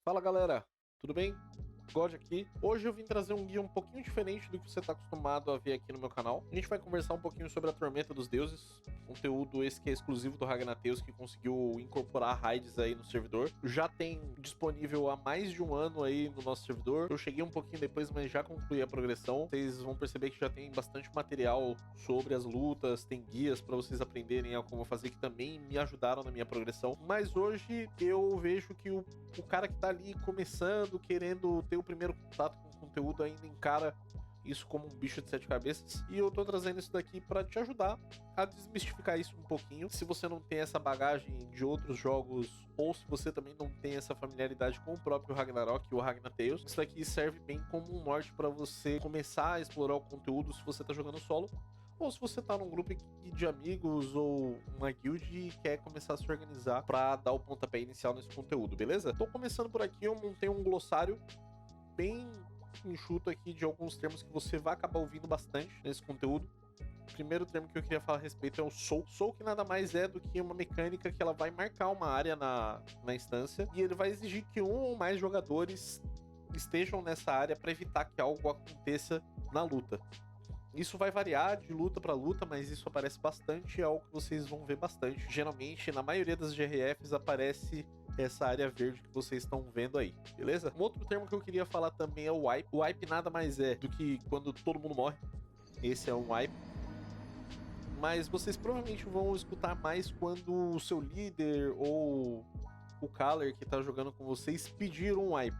Fala galera, tudo bem? God aqui. Hoje eu vim trazer um guia um pouquinho diferente do que você está acostumado a ver aqui no meu canal. A gente vai conversar um pouquinho sobre a Tormenta dos Deuses, conteúdo esse que é exclusivo do Ragnatheus, que conseguiu incorporar raids aí no servidor. Já tem disponível há mais de um ano aí no nosso servidor. Eu cheguei um pouquinho depois, mas já concluí a progressão. Vocês vão perceber que já tem bastante material sobre as lutas, tem guias para vocês aprenderem a como fazer, que também me ajudaram na minha progressão. Mas hoje eu vejo que o cara que tá ali começando, querendo ter o primeiro contato com o conteúdo, ainda encara isso como um bicho de sete cabeças. E eu tô trazendo isso daqui para te ajudar a desmistificar isso um pouquinho. Se você não tem essa bagagem de outros jogos, ou se você também não tem essa familiaridade com o próprio Ragnarok e o Ragnatheus, isso daqui serve bem como um norte para você começar a explorar o conteúdo se você tá jogando solo, ou se você tá num grupo de amigos ou uma guild e quer começar a se organizar para dar o pontapé inicial nesse conteúdo, beleza? Tô começando por aqui, eu montei um glossário bem enxuto aqui de alguns termos que você vai acabar ouvindo bastante nesse conteúdo. O primeiro termo que eu queria falar a respeito é o Soul. Soul, que nada mais é do que uma mecânica que ela vai marcar uma área na instância e ele vai exigir que um ou mais jogadores estejam nessa área para evitar que algo aconteça na luta. Isso vai variar de luta para luta, mas isso aparece bastante, é algo que vocês vão ver bastante. Geralmente, na maioria das GRFs, aparece essa área verde que vocês estão vendo aí, beleza? Um outro termo que eu queria falar também é o wipe. O wipe nada mais é do que quando todo mundo morre. Esse é um wipe. Mas vocês provavelmente vão escutar mais quando o seu líder ou o caller que tá jogando com vocês pedir um wipe.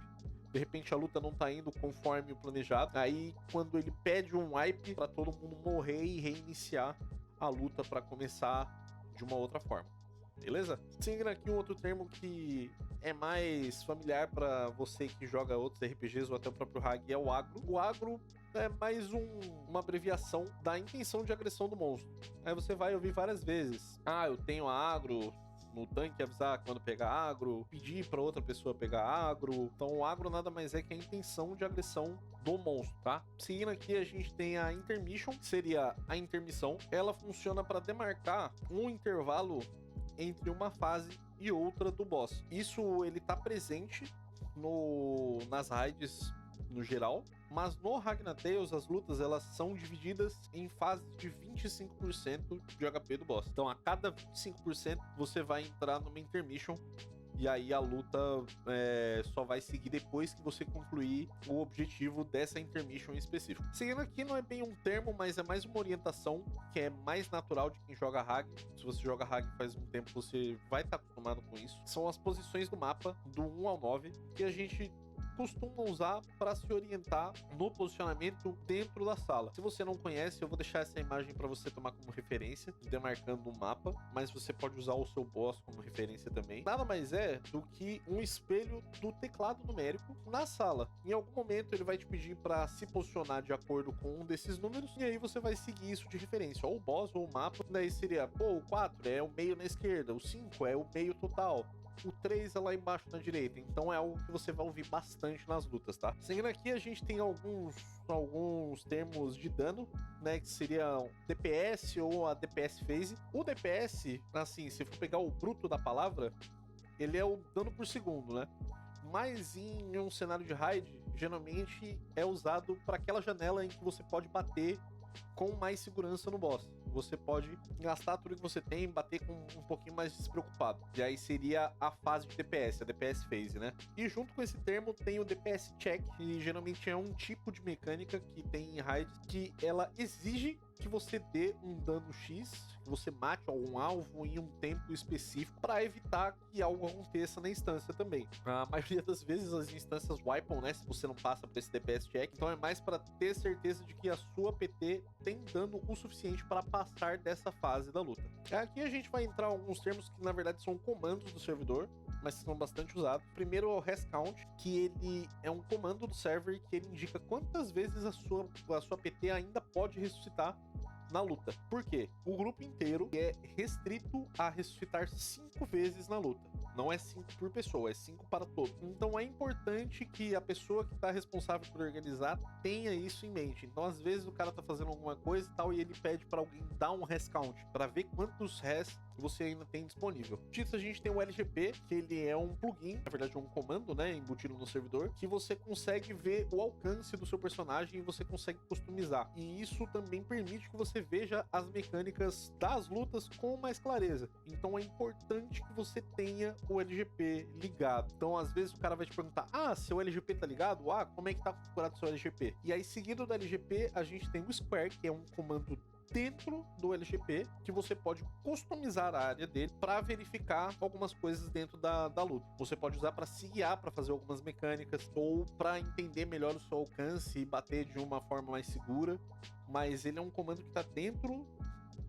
De repente a luta não tá indo conforme o planejado. Aí quando ele pede um wipe para todo mundo morrer e reiniciar a luta para começar de uma outra forma. Beleza? Seguindo aqui um outro termo que é mais familiar para você que joga outros RPGs ou até o próprio Hag, é o agro. O agro é mais uma abreviação da intenção de agressão do monstro. Aí você vai ouvir várias vezes: ah, eu tenho agro no tanque, avisar quando pegar agro, pedir para outra pessoa pegar agro. Então o agro nada mais é que a intenção de agressão do monstro, tá? Seguindo aqui a gente tem a intermission, que seria a intermissão. Ela funciona para demarcar um intervalo entre uma fase e outra do boss. Isso ele tá presente nas raids no geral, mas no Ragnatheus as lutas elas são divididas em fases de 25% de HP do boss. Então a cada 25% você vai entrar numa intermission e aí a luta só vai seguir depois que você concluir o objetivo dessa intermission em específico. Seguindo aqui, não é bem um termo, mas é mais uma orientação que é mais natural de quem joga Hag. Se você joga Hag faz um tempo, você vai estar acostumado com isso. São as posições do mapa, do 1 ao 9, que a gente costuma usar para se orientar no posicionamento dentro da sala. Se você não conhece, eu vou deixar essa imagem para você tomar como referência, demarcando o mapa, mas você pode usar o seu boss como referência também. Nada mais é do que um espelho do teclado numérico na sala. Em algum momento ele vai te pedir para se posicionar de acordo com um desses números, e aí você vai seguir isso de referência, ou o boss ou o mapa. Daí seria, pô, o 4 é o meio na esquerda, o 5 é o meio total, o 3 é lá embaixo na direita. Então é algo que você vai ouvir bastante nas lutas, tá? Seguindo aqui, a gente tem alguns termos de dano, né? Que seriam DPS ou a DPS phase. O DPS, assim, se for pegar o bruto da palavra, ele é o dano por segundo, né? Mas em um cenário de raid, geralmente é usado para aquela janela em que você pode bater com mais segurança no boss. Você pode gastar tudo que você tem e bater com um pouquinho mais despreocupado. E aí seria a fase de DPS, a DPS phase, né? E junto com esse termo tem o DPS check, que geralmente é um tipo de mecânica que tem em raids que ela exige que você dê um dano X, que você mate algum alvo em um tempo específico para evitar que algo aconteça na instância também. A maioria das vezes as instâncias wipam, né, se você não passa por esse DPS check, então é mais para ter certeza de que a sua PT tem dano o suficiente para passar dessa fase da luta. Aqui a gente vai entrar em alguns termos que na verdade são comandos do servidor, mas são bastante usados. Primeiro é o rest count, que ele é um comando do server que ele indica quantas vezes a sua PT ainda pode ressuscitar na luta. Por quê? O grupo inteiro é restrito a ressuscitar 5 vezes na luta. Não é 5 por pessoa, é 5 para todos. Então é importante que a pessoa que está responsável por organizar tenha isso em mente. Então às vezes o cara tá fazendo alguma coisa e tal e ele pede para alguém dar um rest count para ver quantos rests que você ainda tem disponível. Disso a gente tem o LGP, que ele é um plugin, na verdade é um comando, né, embutido no servidor, que você consegue ver o alcance do seu personagem e você consegue customizar. E isso também permite que você veja as mecânicas das lutas com mais clareza. Então é importante que você tenha o LGP ligado. Então às vezes o cara vai te perguntar: ah, seu LGP tá ligado? Ah, como é que tá configurado o seu LGP? E aí, seguido do LGP, a gente tem o Square, que é um comando dentro do LGP, que você pode customizar a área dele para verificar algumas coisas dentro da luta. Você pode usar para se guiar, para fazer algumas mecânicas, ou para entender melhor o seu alcance e bater de uma forma mais segura, mas ele é um comando que está dentro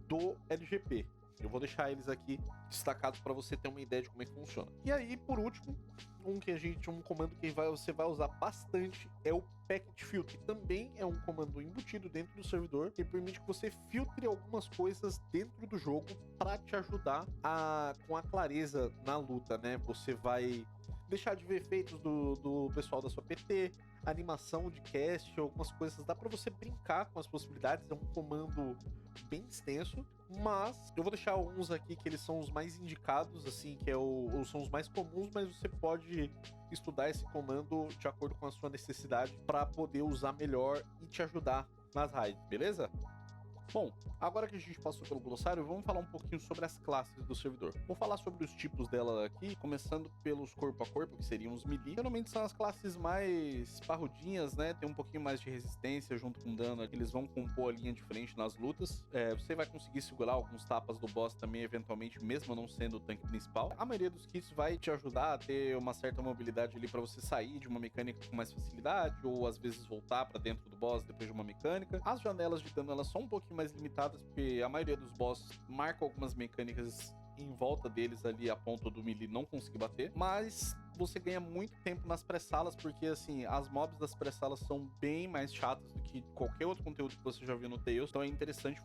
do LGP. Eu vou deixar eles aqui destacados para você ter uma ideia de como é que funciona. E aí, por último, um comando que você vai usar bastante é o Packet Filter, que também é um comando embutido dentro do servidor, que permite que você filtre algumas coisas dentro do jogo para te ajudar com a clareza na luta, né? Você vai deixar de ver efeitos do pessoal da sua PT, animação de cast, algumas coisas. Dá para você brincar com as possibilidades. É um comando bem extenso, mas eu vou deixar uns aqui que eles são os mais indicados, assim, que são os mais comuns, mas você pode estudar esse comando de acordo com a sua necessidade para poder usar melhor e te ajudar nas raids, beleza? Bom, agora que a gente passou pelo glossário, vamos falar um pouquinho sobre as classes do servidor. Vou falar sobre os tipos dela aqui, começando pelos corpo a corpo, que seriam os melee. Geralmente são as classes mais parrudinhas, né? Tem um pouquinho mais de resistência junto com dano. Eles vão compor a linha de frente nas lutas. Você vai conseguir segurar alguns tapas do boss também, eventualmente, mesmo não sendo o tanque principal. A maioria dos kits vai te ajudar a ter uma certa mobilidade ali para você sair de uma mecânica com mais facilidade, ou às vezes voltar para dentro do boss depois de uma mecânica. As janelas de dano, elas são um pouquinho mais limitadas, porque a maioria dos bosses marca algumas mecânicas em volta deles ali a ponto do melee não conseguir bater, mas você ganha muito tempo nas pré-salas, porque assim, as mobs das pré-salas são bem mais chatas do que qualquer outro conteúdo que você já viu no Tales, então é interessante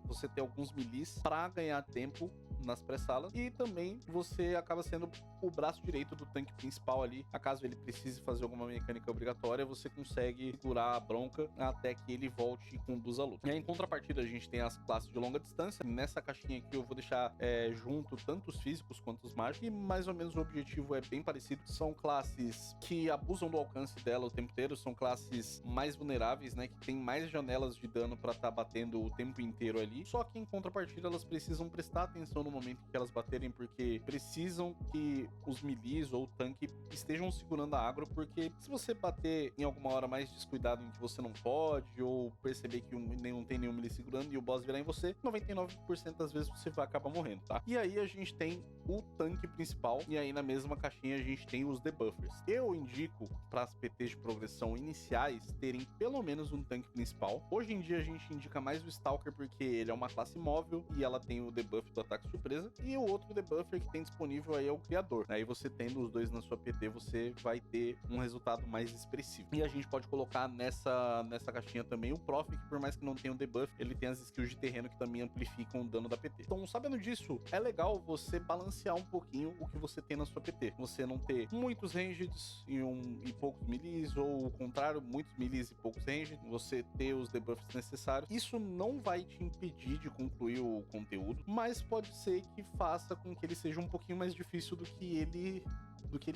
você ter alguns melees pra ganhar tempo nas pré-salas, e também você acaba sendo o braço direito do tanque principal ali, acaso ele precise fazer alguma mecânica obrigatória, você consegue segurar a bronca até que ele volte e conduza a luta. E aí, em contrapartida, a gente tem as classes de longa distância. Nessa caixinha aqui eu vou deixar junto tanto os físicos quanto os mágicos, e mais ou menos o objetivo é bem parecido. São classes que abusam do alcance dela o tempo inteiro, são classes mais vulneráveis, né, que tem mais janelas de dano pra estar batendo o tempo inteiro ali, só que em contrapartida elas precisam prestar atenção no momento que elas baterem, porque precisam que os melees ou o tanque estejam segurando a agro, porque se você bater em alguma hora mais descuidado em que você não pode, ou perceber que não tem nenhum melee segurando e o boss virar em você, 99% das vezes você vai acabar morrendo, tá? E aí a gente tem o tanque principal, e aí na mesma caixinha a gente tem os debuffers. Eu indico para as PTs de progressão iniciais terem pelo menos um tanque principal. Hoje em dia a gente indica mais o Stalker, porque ele é uma classe móvel e ela tem o debuff do ataque surpresa, e o outro debuffer que tem disponível aí é o Criador. Aí você tendo os dois na sua PT, você vai ter um resultado mais expressivo. E a gente pode colocar nessa caixinha também o Prof, que por mais que não tenha um debuff, ele tem as skills de terreno que também amplificam o dano da PT. Então, sabendo disso, é legal você balancear um pouquinho o que você tem na sua PT. Você não ter muitos ranged e poucos melees, ou o contrário, muitos melees e poucos ranged, você ter os debuffs necessários. Isso não vai te impedir de concluir o conteúdo, mas pode ser que faça com que ele seja um pouquinho mais difícil do que ele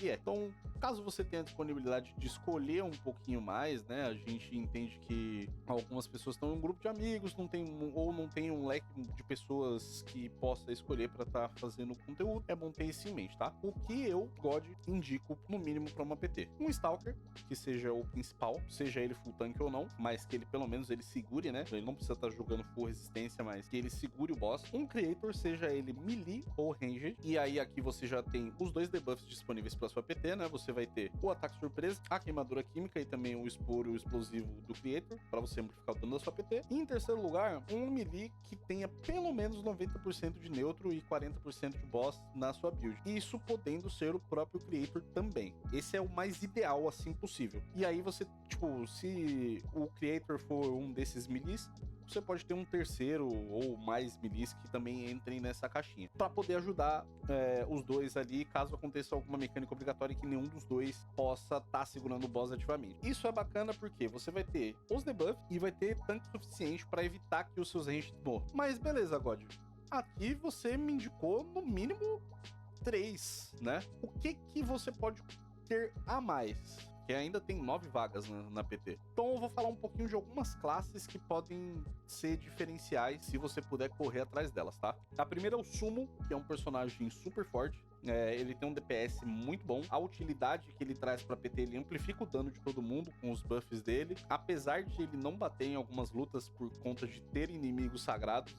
é. Então, caso você tenha a disponibilidade de escolher um pouquinho mais, né, a gente entende que algumas pessoas estão em um grupo de amigos, não tem um leque de pessoas que possa escolher para estar fazendo conteúdo, é bom ter isso em mente, tá? O que eu, God, indico no mínimo para uma PT? Um Stalker, que seja o principal, seja ele full tank ou não, mas que ele pelo menos ele segure, né? Ele não precisa estar jogando full resistência, mas que ele segure o boss. Um Creator, seja ele melee ou ranged, e aí aqui você já tem os dois debuffs disponíveis para sua PT, né? Você vai ter o ataque surpresa, a queimadura química e também o esporo e o explosivo do Creator, para você amplificar o dano da sua PT. E em terceiro lugar, um melee que tenha pelo menos 90% de neutro e 40% de boss na sua build. Isso podendo ser o próprio Creator também. Esse é o mais ideal assim possível. E aí você, tipo, se o Creator for um desses melees, você pode ter um terceiro ou mais melees que também entrem nessa caixinha, para poder ajudar os dois ali, caso aconteça alguma mecânica obrigatória que nenhum dos dois possa estar segurando o boss ativamente. Isso é bacana porque você vai ter os debuffs e vai ter tanque suficiente para evitar que os seus ranged morram. Mas beleza, God, Aqui você me indicou no mínimo 3, né? O que você pode ter a mais? Que ainda tem 9 vagas na PT. Então eu vou falar um pouquinho de algumas classes que podem ser diferenciais se você puder correr atrás delas, tá? A primeira é o Summon, que é um personagem super forte. Ele tem um DPS muito bom. A utilidade que ele traz pra PT, ele amplifica o dano de todo mundo com os buffs dele. Apesar de ele não bater em algumas lutas por conta de ter inimigos sagrados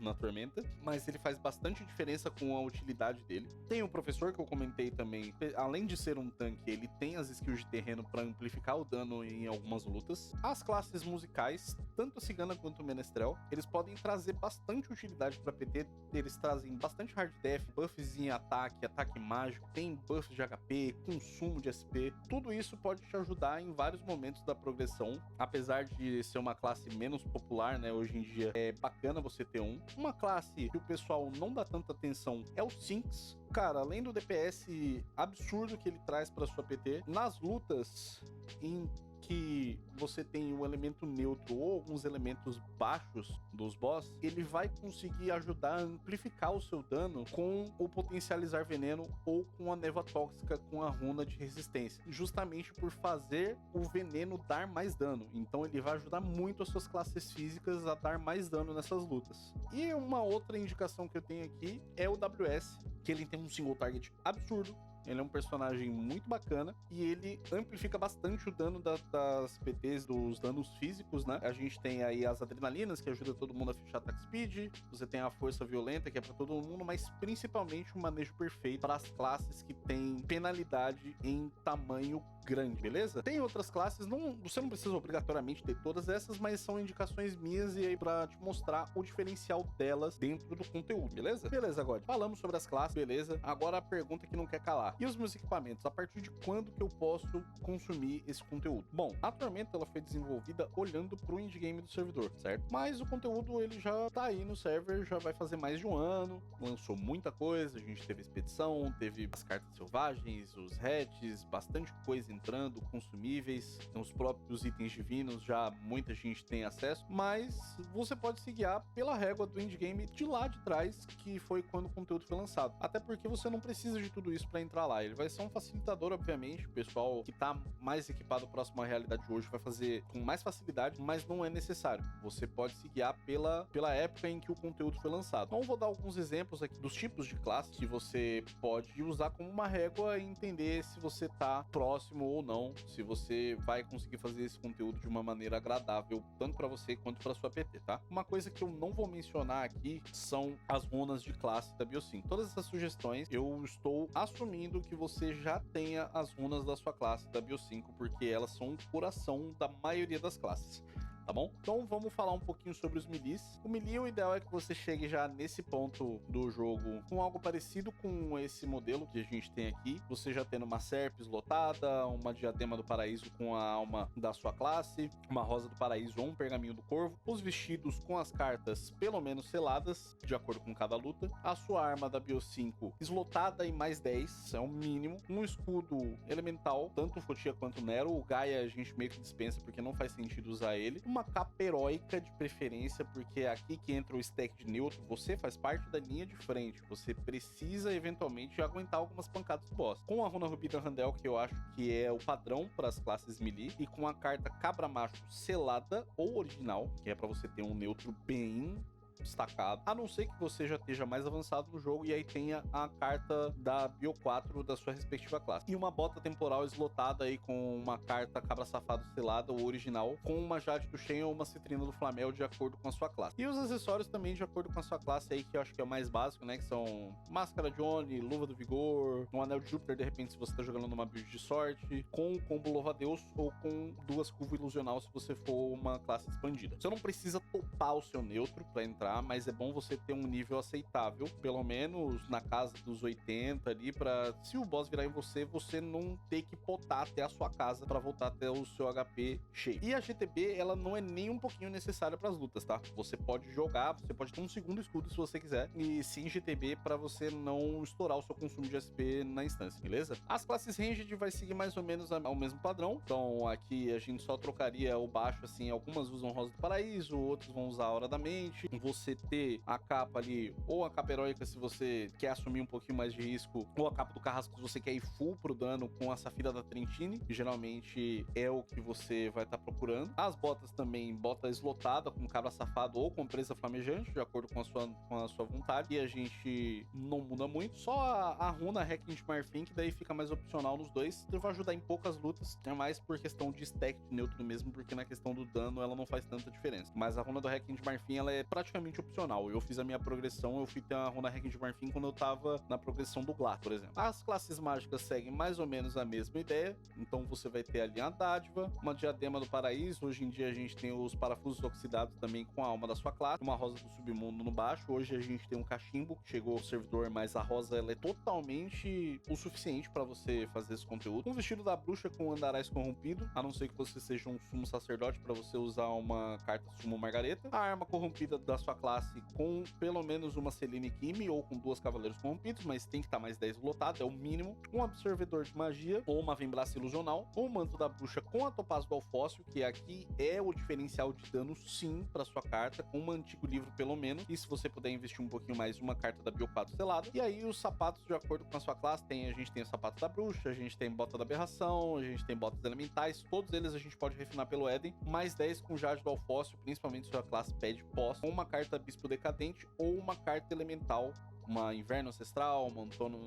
na Tormenta, mas ele faz bastante diferença com a utilidade dele. Tem o Professor, que eu comentei também. Além de ser um tanque, ele tem as skills de terreno para amplificar o dano em algumas lutas. As classes musicais, tanto a Cigana quanto o Menestrel, eles podem trazer bastante utilidade pra PT. Eles trazem bastante hard def, buffs em ataque mágico, tem buffs de HP, consumo de SP. Tudo isso pode te ajudar em vários momentos da progressão. Apesar de ser uma classe menos popular, né, hoje em dia é bacana você ter um. Uma classe que o pessoal não dá tanta atenção é o Sinks. Cara, além do DPS absurdo que ele traz para sua PT, nas lutas em que você tem um elemento neutro ou alguns elementos baixos dos boss, ele vai conseguir ajudar a amplificar o seu dano com o potencializar veneno ou com a névoa tóxica com a runa de resistência, justamente por fazer o veneno dar mais dano. Então ele vai ajudar muito as suas classes físicas a dar mais dano nessas lutas. E uma outra indicação que eu tenho aqui é o WS, que ele tem um single target absurdo. Ele é um personagem muito bacana e ele amplifica bastante o dano das PTs, dos danos físicos, né? A gente tem aí as adrenalinas, que ajuda todo mundo a fechar attack speed. Você tem a força violenta, que é pra todo mundo, mas principalmente o manejo perfeito para as classes que tem penalidade em tamanho grande, beleza? Tem outras classes, você não precisa obrigatoriamente ter todas essas, mas são indicações minhas e aí pra te mostrar o diferencial delas dentro do conteúdo, beleza? Beleza, God. Falamos sobre as classes, beleza? Agora a pergunta que não quer calar. E os meus equipamentos? A partir de quando que eu posso consumir esse conteúdo? Bom, a Tormenta ela foi desenvolvida olhando pro endgame do servidor, certo? Mas o conteúdo ele já tá aí no server, já vai fazer mais de um ano, lançou muita coisa, a gente teve expedição, teve as cartas selvagens, os hatches, bastante coisa entrando, consumíveis, os próprios itens divinos, já muita gente tem acesso, mas você pode se guiar pela régua do endgame de lá de trás, que foi quando o conteúdo foi lançado. Até porque você não precisa de tudo isso para entrar lá. Ele vai ser um facilitador, obviamente. O pessoal que tá mais equipado próximo à realidade de hoje vai fazer com mais facilidade, mas não é necessário. Você pode se guiar pela época em que o conteúdo foi lançado. Então, vou dar alguns exemplos aqui dos tipos de classe que você pode usar como uma régua e entender se você tá próximo ou não, se você vai conseguir fazer esse conteúdo de uma maneira agradável, tanto para você quanto para sua PT, tá? Uma coisa que eu não vou mencionar aqui são as runas de classe da BioSync. Todas essas sugestões eu estou assumindo que você já tenha as runas da sua classe da BioSync, porque elas são o coração da maioria das classes. Tá bom? Então vamos falar um pouquinho sobre os melis. O melee, o ideal é que você chegue já nesse ponto do jogo com algo parecido com esse modelo que a gente tem aqui. Você já tendo uma Serpes lotada, uma Diadema do Paraíso com a alma da sua classe, uma Rosa do Paraíso ou um Pergaminho do Corvo, os vestidos com as cartas pelo menos seladas, de acordo com cada luta, a sua arma da Bio5 eslotada em mais 10, é o mínimo, um escudo elemental, tanto o Fotia quanto o Nero. O Gaia a gente meio que dispensa porque não faz sentido usar ele. Uma capa heróica de preferência, porque é aqui que entra o stack de neutro. Você faz parte da linha de frente, você precisa eventualmente aguentar algumas pancadas do boss. Com a runa Rubi da Randel, que eu acho que é o padrão para as classes melee, e com a carta Cabra Macho selada ou original, que é para você ter um neutro bem destacado, a não ser que você já esteja mais avançado no jogo e aí tenha a carta da Bio 4 da sua respectiva classe. E uma bota temporal eslotada aí com uma carta Cabra Safado selada ou original, com uma Jade do Shen ou uma Citrina do Flamel de acordo com a sua classe. E os acessórios também de acordo com a sua classe aí, que eu acho que é o mais básico, né, que são Máscara de Oni, Luva do Vigor, um Anel de Júpiter, de repente, se você tá jogando numa build de sorte, com o combo Louva-a-Deus ou com duas Curva Ilusional se você for uma classe expandida. Você não precisa topar o seu neutro pra entrar, mas é bom você ter um nível aceitável, pelo menos na casa dos 80 ali, pra se o boss virar em você, você não ter que potar até a sua casa pra voltar até o seu HP cheio. E a GTB, ela não é nem um pouquinho necessária pras lutas, tá? Você pode jogar, você pode ter um segundo escudo se você quiser, e sem GTB pra você não estourar o seu consumo de SP na instância, beleza? As classes Ranged vai seguir mais ou menos ao mesmo padrão, então aqui a gente só trocaria o baixo, assim, algumas usam Rosa do Paraíso, outros vão usar a Hora da Mente, você ter a capa ali, ou a capa heróica se você quer assumir um pouquinho mais de risco, ou a capa do Carrasco se você quer ir full pro dano com a Safira da Trentini, que geralmente é o que você vai estar procurando. As botas também, bota eslotada com cabra safado ou com presa flamejante, de acordo com a sua vontade, e a gente não muda muito, só a runa Hacking de Marfim, que daí fica mais opcional nos dois, eu vou ajudar em poucas lutas, é mais por questão de stack de neutro mesmo, porque na questão do dano ela não faz tanta diferença. Mas a runa do Hacking de Marfim, ela é praticamente opcional. Eu fiz a minha progressão, eu fui ter a runa Hacking de Marfim quando eu tava na progressão do Glá, por exemplo. As classes mágicas seguem mais ou menos a mesma ideia, então você vai ter ali a dádiva, uma diadema do paraíso, hoje em dia a gente tem os parafusos oxidados também com a alma da sua classe, uma rosa do submundo no baixo, hoje a gente tem um cachimbo, que chegou ao servidor, mas a rosa ela é totalmente o suficiente para você fazer esse conteúdo. Um vestido da bruxa com andarais corrompido, a não ser que você seja um sumo sacerdote para você usar uma carta sumo margareta. A arma corrompida da sua classe com pelo menos uma Selene Kimi ou com 2 cavaleiros corrompidos, mas tem que estar mais 10 lotado, é o mínimo. Um absorvedor de magia ou uma vembraça ilusional. O manto da bruxa com a topaz do alfócio, que aqui é o diferencial de dano sim para sua carta, com um antigo livro pelo menos, e se você puder investir um pouquinho mais, uma carta da Biopato selada. E aí os sapatos de acordo com a sua classe, a gente tem o sapato da bruxa, a gente tem bota da aberração, a gente tem botas elementais, todos eles a gente pode refinar pelo Éden, mais 10 com Jade do Alfócio, principalmente se a classe pede pós, ou uma carta Bispo Decadente, ou uma carta elemental, uma Inverno Ancestral, uma Outono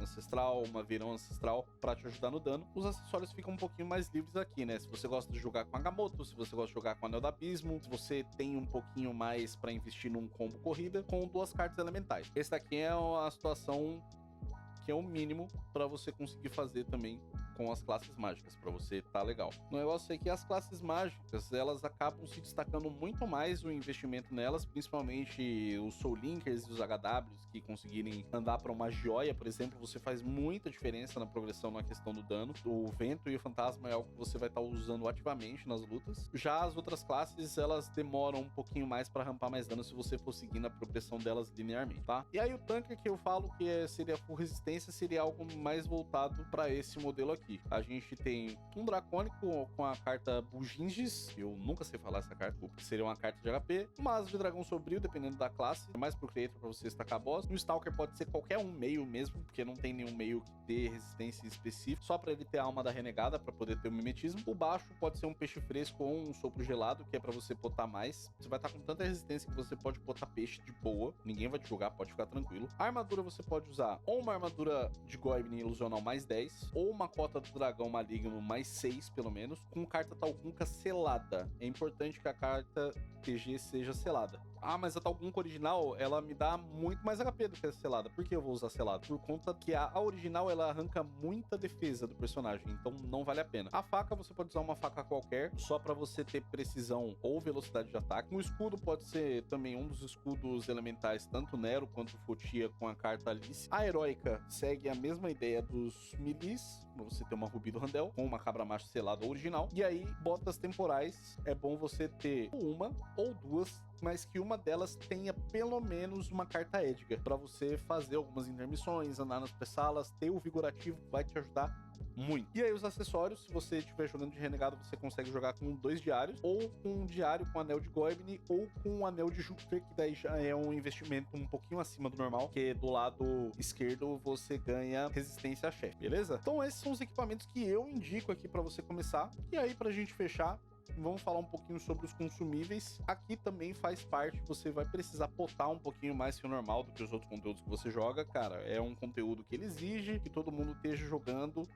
Ancestral, uma Verão Ancestral, pra te ajudar no dano. Os acessórios ficam um pouquinho mais livres aqui, né? Se você gosta de jogar com Agamotto, se você gosta de jogar com Anel do Abismo, se você tem um pouquinho mais pra investir num combo corrida, com 2 cartas elementais. Esse daqui é a situação que é o mínimo para você conseguir fazer também com as classes mágicas, para você tá legal. O negócio é que as classes mágicas, elas acabam se destacando muito mais o investimento nelas, principalmente os Soul Linkers e os HWs que conseguirem andar para uma joia, por exemplo, você faz muita diferença na progressão na questão do dano. O vento e o fantasma é algo que você vai estar usando ativamente nas lutas. Já as outras classes, elas demoram um pouquinho mais para rampar mais dano se você for seguindo a progressão delas linearmente, tá? E aí o tanque que eu falo que seria full resistência seria algo mais voltado para esse modelo aqui. A gente tem um dracônico com a carta Bujingis, eu nunca sei falar essa carta, porque seria uma carta de HP, mas de dragão sombrio, dependendo da classe, é mais pro creator pra você destacar boss. O Stalker pode ser qualquer um meio mesmo, porque não tem nenhum meio que dê resistência específica, só pra ele ter a alma da renegada, pra poder ter o mimetismo. O baixo pode ser um peixe fresco ou um sopro gelado, que é pra você potar mais. Você vai estar com tanta resistência que você pode botar peixe de boa, ninguém vai te jogar, pode ficar tranquilo. A armadura você pode usar ou uma armadura de Goibni ilusional mais 10, ou uma cota do dragão maligno mais 6, pelo menos, com carta Talgunka selada. É importante que a carta TG seja selada. Ah, mas a Talgunka original, ela me dá muito mais HP do que a selada. Por que eu vou usar selada? Por conta que a original, ela arranca muita defesa do personagem, então não vale a pena. A faca, você pode usar uma faca qualquer, só pra você ter precisão ou velocidade de ataque. Um escudo pode ser também um dos escudos elementais, tanto Nero quanto Fotia com a carta Alice. A heróica segue a mesma ideia dos milis, pra você ter uma Rubi do Randel, com uma cabra macho selada original. E aí, botas temporais, é bom você ter uma ou duas, mas que uma delas tenha pelo menos uma carta Edgar, para você fazer algumas intermissões, andar nas pré-salas, ter o vigorativo, vai te ajudar muito. E aí os acessórios, se você estiver jogando de renegado, você consegue jogar com 2 diários, ou com um diário com anel de Goibni, ou com um anel de Júpiter, que daí já é um investimento um pouquinho acima do normal, porque do lado esquerdo você ganha resistência a chefe, beleza? Então esses são os equipamentos que eu indico aqui para você começar. E aí pra gente fechar, vamos falar um pouquinho sobre os consumíveis. Aqui também faz parte, você vai precisar potar um pouquinho mais que o normal do que os outros conteúdos que você joga, cara. É um conteúdo que ele exige que todo mundo esteja jogando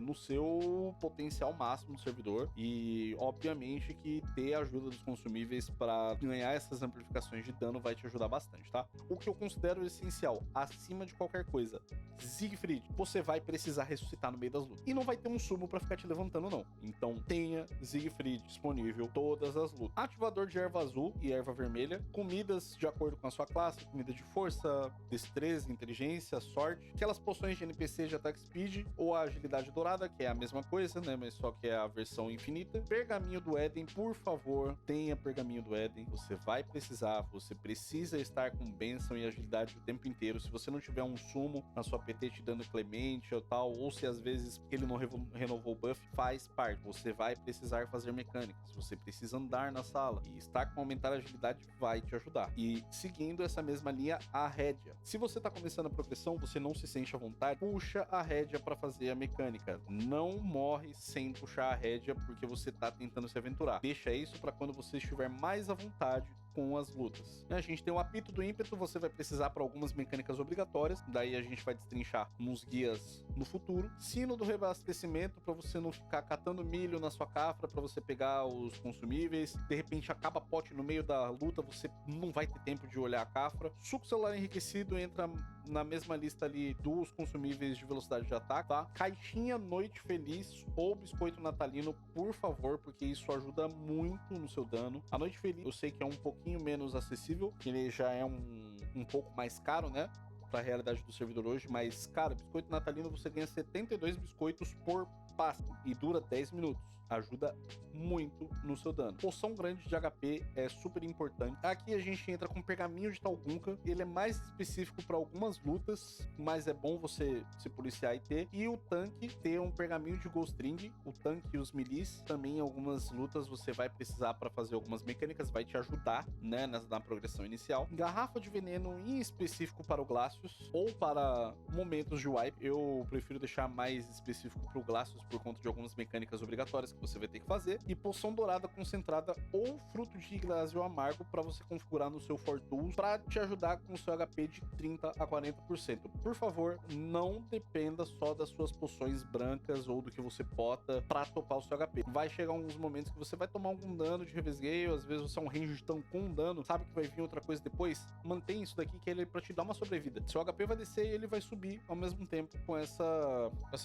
no seu potencial máximo do servidor, e obviamente que ter a ajuda dos consumíveis para ganhar essas amplificações de dano vai te ajudar bastante, tá? O que eu considero essencial, acima de qualquer coisa, Siegfried, você vai precisar ressuscitar no meio das lutas, e não vai ter um sumo para ficar te levantando não, então tenha Siegfried disponível todas as lutas. Ativador de erva azul e erva vermelha, comidas de acordo com a sua classe, comida de força, destreza, inteligência, sorte, aquelas poções de NPC de attack speed ou a agilidade dourada, que é a mesma coisa, né, mas só que é a versão infinita. Pergaminho do Éden, por favor, tenha pergaminho do Éden, você vai precisar, você precisa estar com bênção e agilidade o tempo inteiro. Se você não tiver um sumo na sua PT te dando clemente ou tal, ou se às vezes ele não renovou o buff, faz parte, você vai precisar fazer mecânica. mecânica. Se você precisa andar na sala e estar com aumentar a agilidade, vai te ajudar. E seguindo essa mesma linha, a rédea. Se você tá começando a progressão, você não se sente à vontade, puxa a rédea para fazer a mecânica. Não morre sem puxar a rédea porque você tá tentando se aventurar. Deixa isso para quando você estiver mais à vontade com as lutas. A gente tem o apito do ímpeto, você vai precisar para algumas mecânicas obrigatórias, daí a gente vai destrinchar nos guias no futuro. Sino do reabastecimento, para você não ficar catando milho na sua cafra, para você pegar os consumíveis. De repente acaba pote no meio da luta, você não vai ter tempo de olhar a cafra. Suco celular enriquecido entra na mesma lista ali dos consumíveis de velocidade de ataque, tá? Caixinha Noite Feliz ou biscoito natalino, por favor, porque isso ajuda muito no seu dano. A Noite Feliz, eu sei que é um pouquinho menos acessível, ele já é um pouco mais caro, né? Pra realidade do servidor hoje, mas, cara, biscoito natalino você ganha 72 biscoitos por passo e dura 10 minutos. Ajuda muito no seu dano. Poção grande de HP é super importante. Aqui a gente entra com pergaminho de Talgunka. Ele é mais específico para algumas lutas, mas é bom você se policiar e ter. E o tanque ter um pergaminho de Ghostring. O tanque e os milis também em algumas lutas você vai precisar para fazer algumas mecânicas, vai te ajudar, né, na progressão inicial. Garrafa de veneno em específico para o Glacius ou para momentos de wipe. Eu prefiro deixar mais específico para o Glacius por conta de algumas mecânicas obrigatórias que você vai ter que fazer, e poção dourada concentrada ou fruto de Yggdrasil amargo para você configurar no seu Fortools para te ajudar com o seu HP de 30 a 40%. Por favor, não dependa só das suas poções brancas ou do que você pota para topar o seu HP. Vai chegar alguns momentos que você vai tomar algum dano de revesgueio, às vezes você é um range tão com um dano, sabe que vai vir outra coisa depois? Mantém isso daqui que ele é para te dar uma sobrevida. Seu HP vai descer e ele vai subir ao mesmo tempo com essa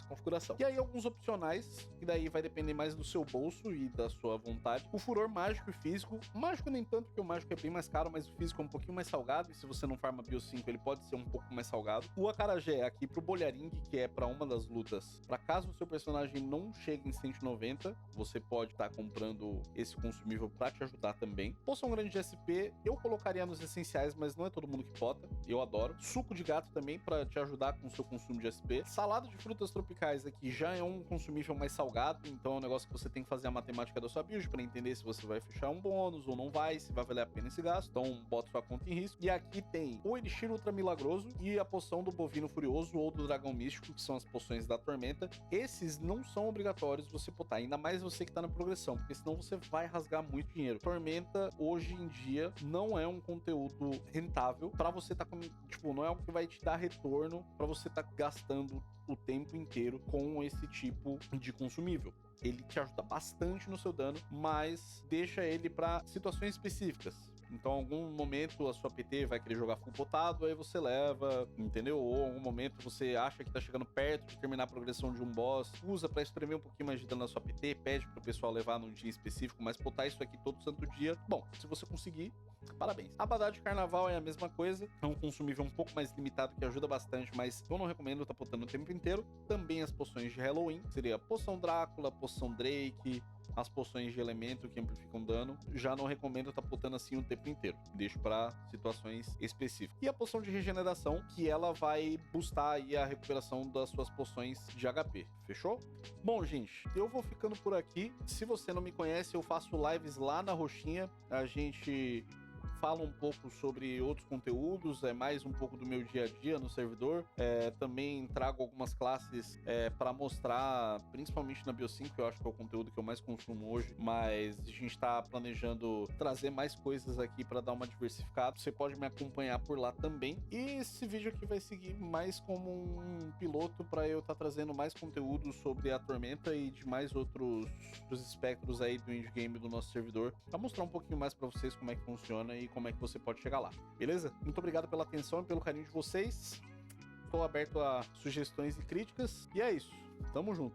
configuração. E aí alguns opcionais, que daí vai depender mais do seu bolso e da sua vontade. O furor mágico e físico. O mágico nem tanto, porque o mágico é bem mais caro, mas o físico é um pouquinho mais salgado, e se você não farma Bio 5, ele pode ser um pouco mais salgado. O acarajé aqui pro Bolharing, que é para uma das lutas. Para caso o seu personagem não chegue em 190, você pode estar comprando esse consumível para te ajudar também. Poção grande de SP, eu colocaria nos essenciais, mas não é todo mundo que pota. Eu adoro. Suco de gato também para te ajudar com o seu consumo de SP. Salada de frutas tropicais aqui já é um consumível mais salgado, então é um negócio que você tem que fazer a matemática da sua build para entender se você vai fechar um bônus ou não vai, se vai valer a pena esse gasto. Então bota sua conta em risco. E aqui tem o Elixir Ultra Milagroso e a poção do Bovino Furioso ou do Dragão Místico, que são as poções da Tormenta. Esses não são obrigatórios você botar, ainda mais você que tá na progressão, porque senão você vai rasgar muito dinheiro. Tormenta hoje em dia não é um conteúdo rentável para você tá com, tipo, não é algo que vai te dar retorno para você tá gastando o tempo inteiro com esse tipo de consumível. Ele te ajuda bastante no seu dano, mas deixa ele para situações específicas. Então, em algum momento a sua PT vai querer jogar full potado, aí você leva, entendeu? Ou em algum momento você acha que tá chegando perto de terminar a progressão de um boss, usa para espremer um pouquinho mais de dano na sua PT, pede pro pessoal levar num dia específico, mas botar isso aqui todo santo dia. Bom, se você conseguir, parabéns. Abadá de Carnaval é a mesma coisa, é um consumível um pouco mais limitado que ajuda bastante, mas eu não recomendo tá botando o tempo inteiro. Também as poções de Halloween, seria poção Drácula, poção Drake, as poções de elemento que amplificam dano. Já não recomendo estar botando assim o tempo inteiro, deixo para situações específicas. E a poção de regeneração, que ela vai boostar aí a recuperação das suas poções de HP, fechou? Bom, gente, eu vou ficando por aqui. Se você não me conhece, eu faço lives lá na Roxinha, a gente fala um pouco sobre outros conteúdos, é mais um pouco do meu dia a dia no servidor. Também trago algumas classes para mostrar, principalmente na Bio 5, que eu acho que é o conteúdo que eu mais consumo hoje, mas a gente está planejando trazer mais coisas aqui para dar uma diversificada. Você pode me acompanhar por lá também. E esse vídeo aqui vai seguir mais como um piloto para eu estar trazendo mais conteúdo sobre a Tormenta e de mais outros espectros aí do indie game do nosso servidor, para mostrar um pouquinho mais para vocês como é que funciona e como é que você pode chegar lá, beleza? Muito obrigado pela atenção e pelo carinho de vocês. Estou aberto a sugestões e críticas. E é isso. Tamo junto.